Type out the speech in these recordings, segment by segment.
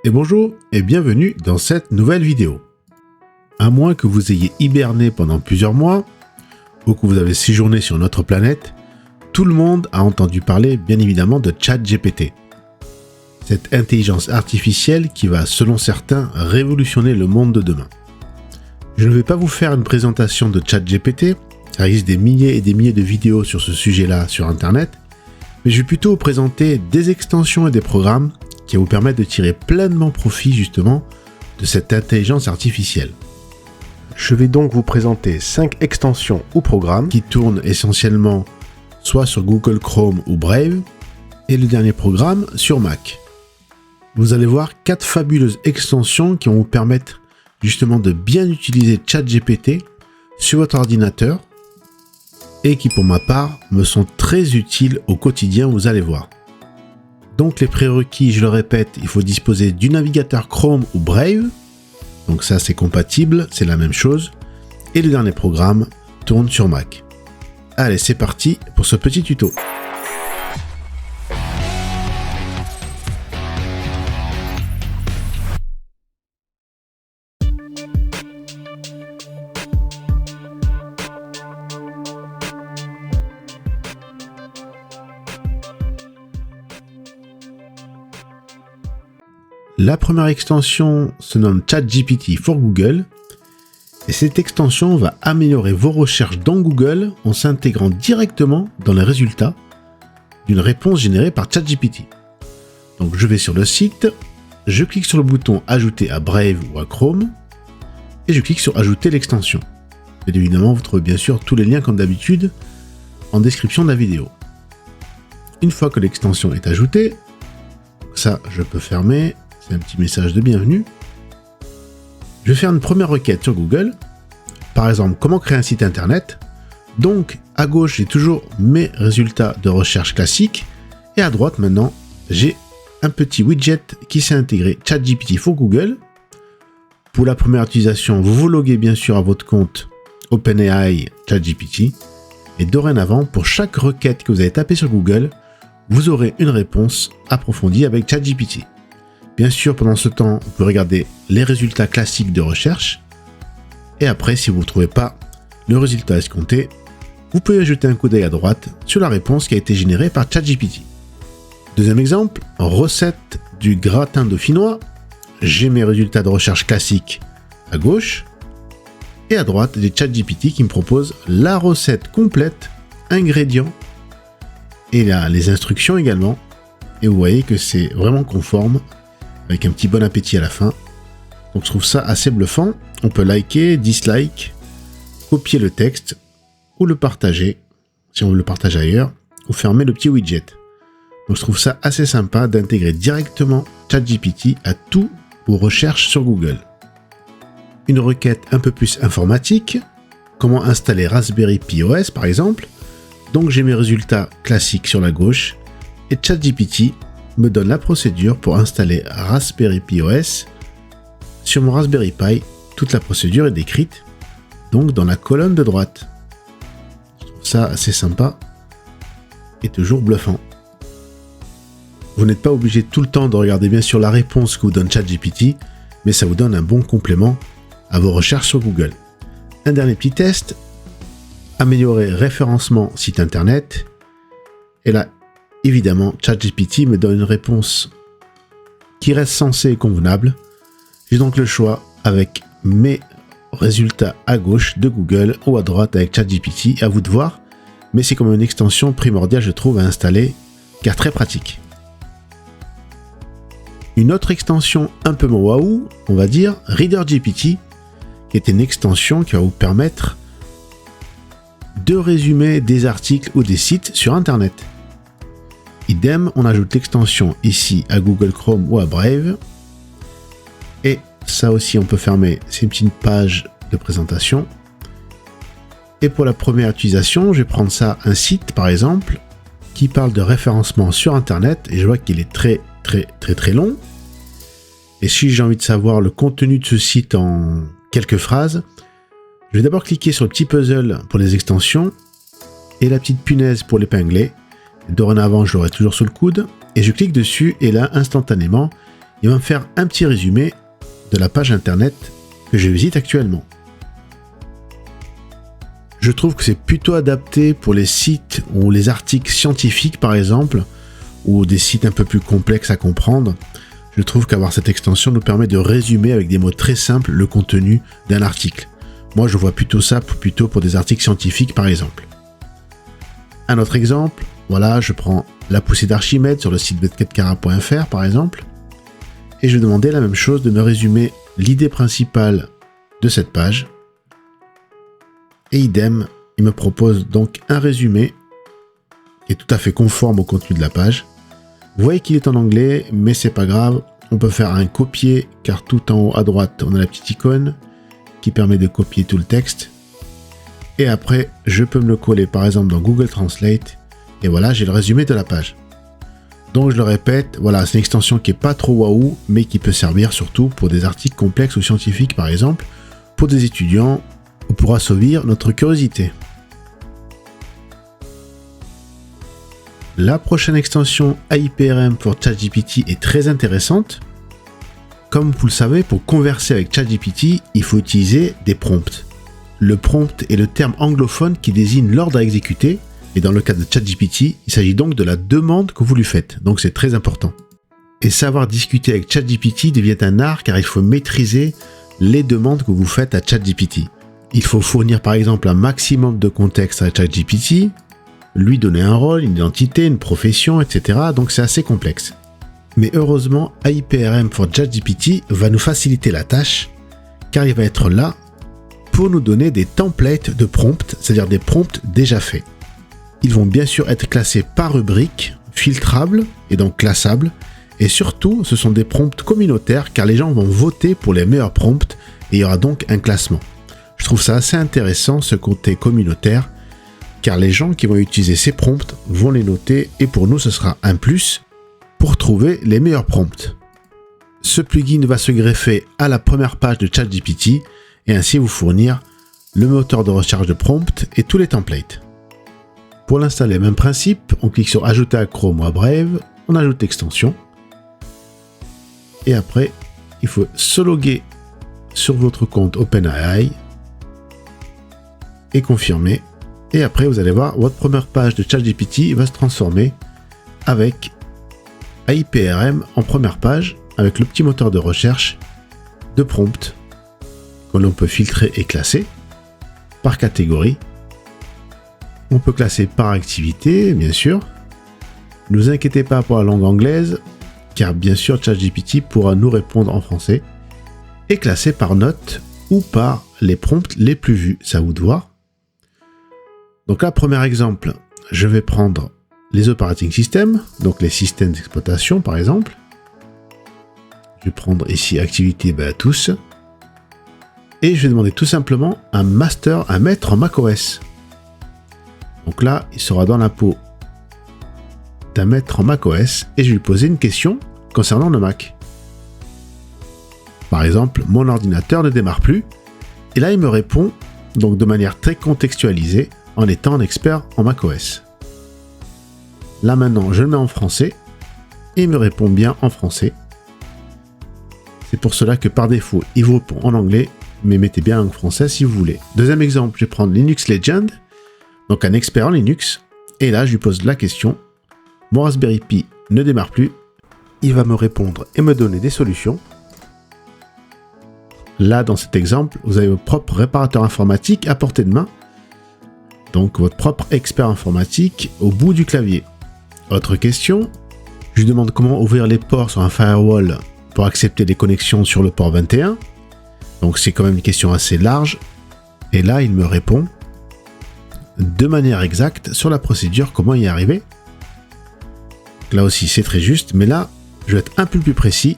Et bonjour et bienvenue dans cette nouvelle vidéo. À moins que vous ayez hiberné pendant plusieurs mois ou que vous avez séjourné sur notre planète, tout le monde a entendu parler bien évidemment de ChatGPT. Cette intelligence artificielle qui va, selon certains, révolutionner le monde de demain. Je ne vais pas vous faire une présentation de ChatGPT, il existe des milliers et des milliers de vidéos sur ce sujet-là sur Internet, mais je vais plutôt vous présenter des extensions et des programmes qui va vous permettre de tirer pleinement profit justement de cette intelligence artificielle. Je vais donc vous présenter 5 extensions ou programmes qui tournent essentiellement soit sur Google Chrome ou Brave, et le dernier programme sur Mac. Vous allez voir 4 fabuleuses extensions qui vont vous permettre justement de bien utiliser ChatGPT sur votre ordinateur et qui pour ma part me sont très utiles au quotidien, vous allez voir. Donc les prérequis, je le répète, il faut disposer du navigateur Chrome ou Brave, donc ça c'est compatible, c'est la même chose, et le dernier programme tourne sur Mac. Allez, c'est parti pour ce petit tuto. La première extension se nomme ChatGPT for Google et cette extension va améliorer vos recherches dans Google en s'intégrant directement dans les résultats d'une réponse générée par ChatGPT. Donc je vais sur le site, je clique sur le bouton ajouter à Brave ou à Chrome et je clique sur ajouter l'extension. Et évidemment vous trouvez bien sûr tous les liens comme d'habitude en description de la vidéo. Une fois que l'extension est ajoutée, ça je peux fermer. C'est un petit message de bienvenue. Je vais faire une première requête sur Google. Par exemple, comment créer un site internet. Donc, à gauche, j'ai toujours mes résultats de recherche classiques. Et à droite, maintenant, j'ai un petit widget qui s'est intégré ChatGPT for Google. Pour la première utilisation, vous vous loguez bien sûr à votre compte OpenAI ChatGPT. Et dorénavant, pour chaque requête que vous avez tapée sur Google, vous aurez une réponse approfondie avec ChatGPT. Bien sûr, pendant ce temps, vous pouvez regarder les résultats classiques de recherche. Et après, si vous ne trouvez pas le résultat escompté, vous pouvez jeter un coup d'œil à droite sur la réponse qui a été générée par ChatGPT. Deuxième exemple, recette du gratin dauphinois. J'ai mes résultats de recherche classiques à gauche. Et à droite, j'ai ChatGPT qui me propose la recette complète, ingrédients. Et là, les instructions également. Et vous voyez que c'est vraiment conforme, avec un petit bon appétit à la fin. Donc je trouve ça assez bluffant. On peut liker, dislike, copier le texte ou le partager, si on veut le partager ailleurs, ou fermer le petit widget. Donc je trouve ça assez sympa d'intégrer directement ChatGPT à tous vos recherches sur Google. Une requête un peu plus informatique, comment installer Raspberry Pi OS par exemple. Donc j'ai mes résultats classiques sur la gauche et ChatGPT me donne la procédure pour installer Raspberry Pi OS sur mon Raspberry Pi. Toute la procédure est décrite donc dans la colonne de droite. Je trouve ça assez sympa et toujours bluffant. Vous n'êtes pas obligé tout le temps de regarder bien sûr la réponse que vous donne ChatGPT, mais ça vous donne un bon complément à vos recherches sur Google. Un dernier petit test, améliorer référencement site internet. Et là, évidemment, ChatGPT me donne une réponse qui reste sensée et convenable. J'ai donc le choix avec mes résultats à gauche de Google ou à droite avec ChatGPT, à vous de voir, mais c'est comme une extension primordiale, je trouve, à installer, car très pratique. Une autre extension un peu moins waouh, on va dire, ReaderGPT, qui est une extension qui va vous permettre de résumer des articles ou des sites sur Internet. Idem, on ajoute l'extension ici à Google Chrome ou à Brave. Et ça aussi, on peut fermer, c'est une petite page de présentation. Et pour la première utilisation, je vais prendre ça, un site par exemple, qui parle de référencement sur Internet. Et je vois qu'il est très long. Et si j'ai envie de savoir le contenu de ce site en quelques phrases, je vais d'abord cliquer sur le petit puzzle pour les extensions et la petite punaise pour l'épingler. Dorénavant, je l'aurai toujours sous le coude et je clique dessus et là, instantanément, il va me faire un petit résumé de la page internet que je visite actuellement. Je trouve que c'est plutôt adapté pour les sites ou les articles scientifiques par exemple, ou des sites un peu plus complexes à comprendre. Je trouve qu'avoir cette extension nous permet de résumer avec des mots très simples le contenu d'un article. Moi je vois plutôt ça plutôt pour des articles scientifiques par exemple. Un autre exemple, voilà, je prends la poussée d'Archimède sur le site betquetcara.fr par exemple, et je vais demander la même chose, de me résumer l'idée principale de cette page. Et idem, il me propose donc un résumé qui est tout à fait conforme au contenu de la page. Vous voyez qu'il est en anglais, mais c'est pas grave, on peut faire un copier, car tout en haut à droite, on a la petite icône qui permet de copier tout le texte. Et après, je peux me le coller par exemple dans Google Translate, et voilà, j'ai le résumé de la page. Donc je le répète, voilà, c'est une extension qui est pas trop waouh, mais qui peut servir surtout pour des articles complexes ou scientifiques par exemple, pour des étudiants, ou pour assouvir notre curiosité. La prochaine extension AIPRM pour ChatGPT est très intéressante. Comme vous le savez, pour converser avec ChatGPT, il faut utiliser des prompts. Le prompt est le terme anglophone qui désigne l'ordre à exécuter, et dans le cas de ChatGPT, il s'agit donc de la demande que vous lui faites, donc c'est très important. Et savoir discuter avec ChatGPT devient un art car il faut maîtriser les demandes que vous faites à ChatGPT. Il faut fournir par exemple un maximum de contexte à ChatGPT, lui donner un rôle, une identité, une profession, etc. Donc c'est assez complexe. Mais heureusement, AIPRM for ChatGPT va nous faciliter la tâche, car il va être là pour nous donner des templates de prompts, c'est-à-dire des prompts déjà faits. Ils vont bien sûr être classés par rubrique, filtrables et donc classables, et surtout ce sont des prompts communautaires car les gens vont voter pour les meilleurs prompts et il y aura donc un classement. Je trouve ça assez intéressant ce côté communautaire, car les gens qui vont utiliser ces prompts vont les noter et pour nous ce sera un plus pour trouver les meilleurs prompts. Ce plugin va se greffer à la première page de ChatGPT et ainsi vous fournir le moteur de recherche de prompts et tous les templates. Pour l'installer, même principe, on clique sur ajouter à Chrome ou à Brave, on ajoute l'extension et après il faut se loguer sur votre compte OpenAI et confirmer. Et après, vous allez voir, votre première page de ChatGPT va se transformer avec AIPRM en première page, avec le petit moteur de recherche de prompts que l'on peut filtrer et classer par catégorie. On peut classer par activité, bien sûr. Ne vous inquiétez pas pour la langue anglaise, car bien sûr, ChatGPT pourra nous répondre en français, et classer par note ou par les prompts les plus vus, c'est à vous de voir. Donc là, premier exemple, je vais prendre les operating systems, donc les systèmes d'exploitation par exemple. Je vais prendre ici activité tous. Et je vais demander tout simplement un master, un maître en macOS. Donc là, il sera dans la peau d'un maître en macOS et je vais lui poser une question concernant le Mac. Par exemple, mon ordinateur ne démarre plus. Et là, il me répond donc de manière très contextualisée, en étant un expert en macOS. Là maintenant, je le mets en français et il me répond bien en français. C'est pour cela que par défaut, il vous répond en anglais, mais mettez bien en français si vous voulez. Deuxième exemple, je vais prendre Linux Legend, donc un expert en Linux, et là je lui pose la question. Mon Raspberry Pi ne démarre plus. Il va me répondre et me donner des solutions. Là, dans cet exemple, vous avez votre propre réparateur informatique à portée de main. Donc votre propre expert informatique au bout du clavier. Autre question, je lui demande comment ouvrir les ports sur un firewall pour accepter les connexions sur le port 21. Donc c'est quand même une question assez large. Et là, il me répond de manière exacte sur la procédure, comment y arriver. Là aussi, c'est très juste, mais là, je vais être un peu plus précis.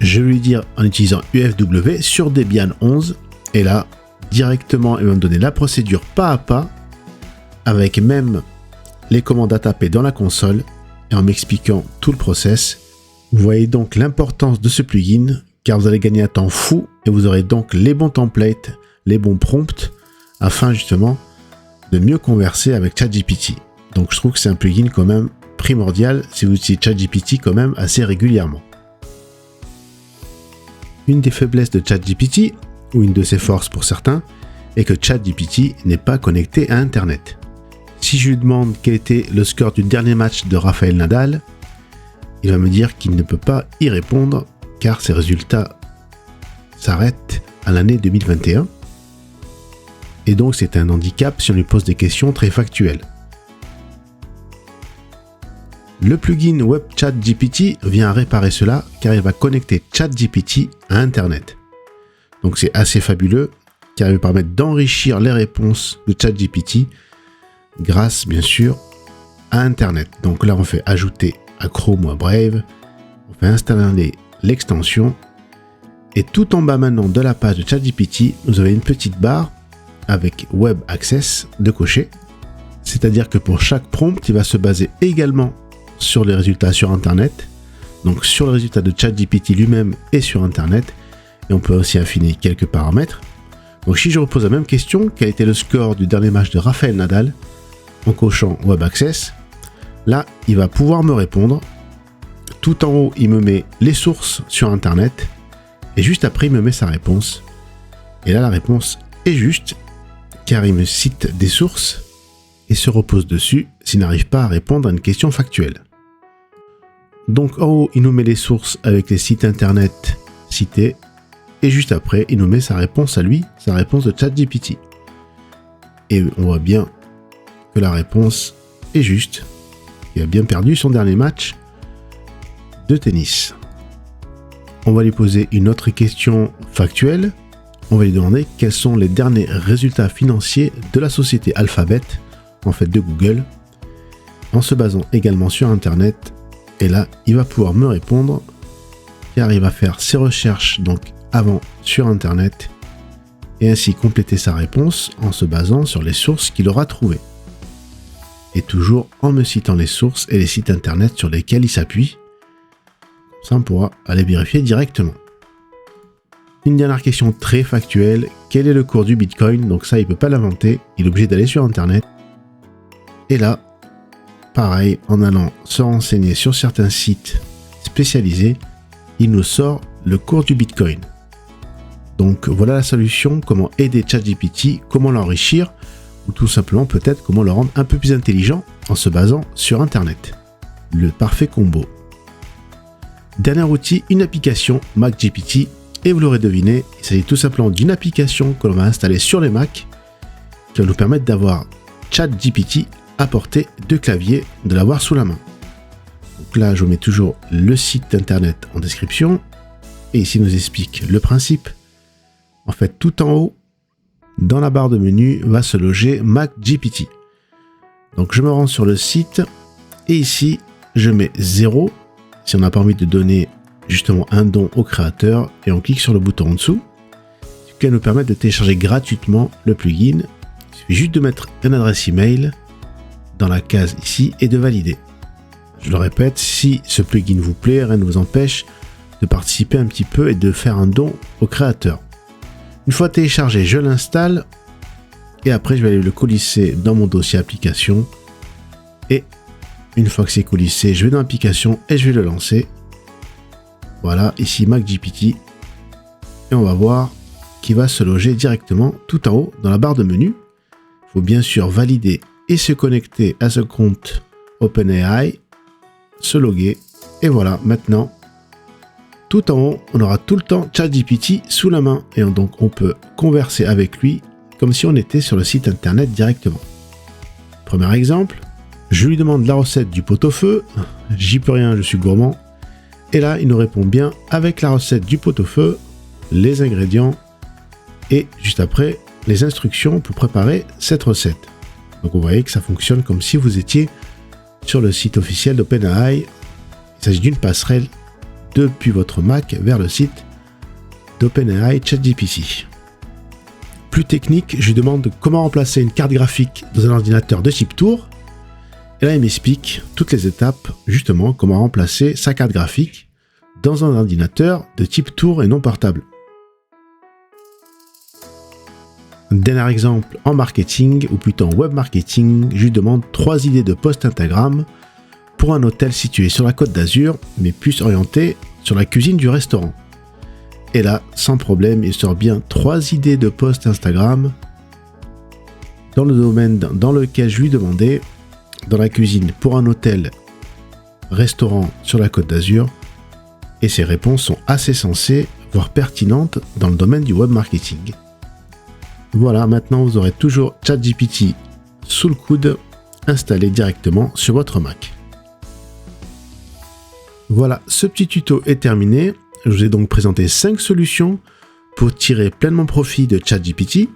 Je vais lui dire en utilisant UFW sur Debian 11. Et là, directement, il va me donner la procédure pas à pas, avec même les commandes à taper dans la console et en m'expliquant tout le process. Vous voyez donc l'importance de ce plugin, car vous allez gagner un temps fou et vous aurez donc les bons templates, les bons prompts, afin justement de mieux converser avec ChatGPT. Donc je trouve que c'est un plugin quand même primordial si vous utilisez ChatGPT quand même assez régulièrement. Une des faiblesses de ChatGPT, ou une de ses forces pour certains, est que ChatGPT n'est pas connecté à Internet. Si je lui demande quel était le score du dernier match de Rafael Nadal, il va me dire qu'il ne peut pas y répondre car ses résultats s'arrêtent à l'année 2021. Et donc c'est un handicap si on lui pose des questions très factuelles. Le plugin Web Chat GPT vient réparer cela car il va connecter ChatGPT à Internet. Donc c'est assez fabuleux car il va permettre d'enrichir les réponses de ChatGPT grâce bien sûr à Internet. Donc là on fait ajouter à Chrome ou à Brave, on fait installer l'extension et tout en bas maintenant de la page de ChatGPT, vous avez une petite barre avec Web Access de cocher. C'est-à-dire que pour chaque prompt, il va se baser également sur les résultats sur Internet, donc sur le résultat de ChatGPT lui-même et sur Internet, et on peut aussi affiner quelques paramètres. Donc si je repose la même question, quel était le score du dernier match de Rafael Nadal, en cochant Web Access, là il va pouvoir me répondre. Tout en haut il me met les sources sur Internet, et juste après il me met sa réponse. Et là la réponse est juste, car il me cite des sources, et se repose dessus s'il n'arrive pas à répondre à une question factuelle. Donc en haut, il nous met les sources avec les sites internet cités, et juste après, il nous met sa réponse à lui, sa réponse de ChatGPT. Et on voit bien que la réponse est juste. Il a bien perdu son dernier match de tennis. On va lui poser une autre question factuelle. On va lui demander quels sont les derniers résultats financiers de la société Alphabet, en fait de Google, en se basant également sur Internet. Et là, il va pouvoir me répondre, car il va faire ses recherches donc avant sur Internet, et ainsi compléter sa réponse en se basant sur les sources qu'il aura trouvées. Et toujours en me citant les sources et les sites Internet sur lesquels il s'appuie. Comme ça, on pourra aller vérifier directement. Une dernière question très factuelle, quel est le cours du Bitcoin? Donc ça, il ne peut pas l'inventer, il est obligé d'aller sur Internet. Et là, pareil, en allant se renseigner sur certains sites spécialisés, il nous sort le cours du Bitcoin. Donc voilà la solution, comment aider ChatGPT, comment l'enrichir, ou tout simplement peut-être comment le rendre un peu plus intelligent en se basant sur Internet. Le parfait combo. Dernier outil, une application MacGPT, et vous l'aurez deviné, il s'agit tout simplement d'une application que l'on va installer sur les Mac, qui va nous permettre d'avoir ChatGPT à portée de clavier, de l'avoir sous la main. Donc là, je vous mets toujours le site internet en description, et ici il nous explique le principe. En fait, tout en haut, dans la barre de menu, va se loger MacGPT. Donc je me rends sur le site, et ici, je mets 0, si on n'a pas envie de donner justement un don au créateur, et on clique sur le bouton en dessous, ce qui va nous permettre de télécharger gratuitement le plugin. Il suffit juste de mettre une adresse email dans la case ici et de valider. Je le répète, si ce plugin vous plaît, rien ne vous empêche de participer un petit peu et de faire un don au créateur. Une fois téléchargé, je l'installe et après je vais aller le colisser dans mon dossier application, et une fois que c'est colissé, je vais dans l'application et je vais le lancer. Voilà, ici MacGPT, et on va voir qu'il va se loger directement tout en haut dans la barre de menu. Il faut bien sûr valider et se connecter à ce compte OpenAI, se loguer, et voilà, maintenant, tout en haut, on aura tout le temps ChatGPT sous la main, et donc on peut converser avec lui comme si on était sur le site internet directement. Premier exemple, je lui demande la recette du pot-au-feu, j'y peux rien, je suis gourmand, et là il nous répond bien avec la recette du pot-au-feu, les ingrédients, et juste après, les instructions pour préparer cette recette. Donc vous voyez que ça fonctionne comme si vous étiez sur le site officiel d'OpenAI. Il s'agit d'une passerelle depuis votre Mac vers le site d'OpenAI ChatGPT. Plus technique, je lui demande comment remplacer une carte graphique dans un ordinateur de type Tour. Et là, il m'explique toutes les étapes, justement, comment remplacer sa carte graphique dans un ordinateur de type Tour et non portable. Dernier exemple en marketing, ou plutôt en web marketing, je lui demande 3 idées de post Instagram pour un hôtel situé sur la Côte d'Azur, mais plus orienté sur la cuisine du restaurant. et là, sans problème, il sort bien 3 idées de posts Instagram dans le domaine dans lequel je lui demandais, dans la cuisine pour un hôtel, restaurant sur la Côte d'Azur, et ses réponses sont assez sensées, voire pertinentes dans le domaine du web marketing. Voilà, maintenant vous aurez toujours ChatGPT sous le coude, installé directement sur votre Mac. Voilà, ce petit tuto est terminé. Je vous ai donc présenté 5 solutions pour tirer pleinement profit de ChatGPT.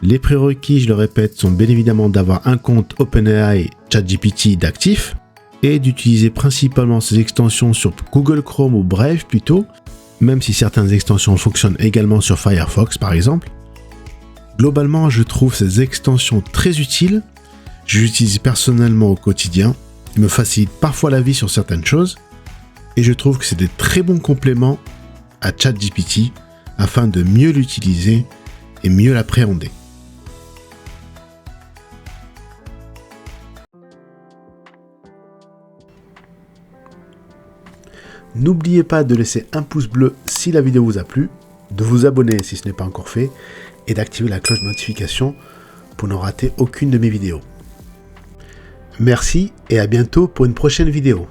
Les prérequis, je le répète, sont bien évidemment d'avoir un compte OpenAI ChatGPT d'actif et d'utiliser principalement ces extensions sur Google Chrome ou Brave plutôt, même si certaines extensions fonctionnent également sur Firefox par exemple. Globalement, je trouve ces extensions très utiles. Je les utilise personnellement au quotidien. Ils me facilitent parfois la vie sur certaines choses. Et je trouve que c'est des très bons compléments à ChatGPT afin de mieux l'utiliser et mieux l'appréhender. N'oubliez pas de laisser un pouce bleu si la vidéo vous a plu, de vous abonner si ce n'est pas encore fait, et d'activer la cloche de notification pour ne rater aucune de mes vidéos. Merci et à bientôt pour une prochaine vidéo.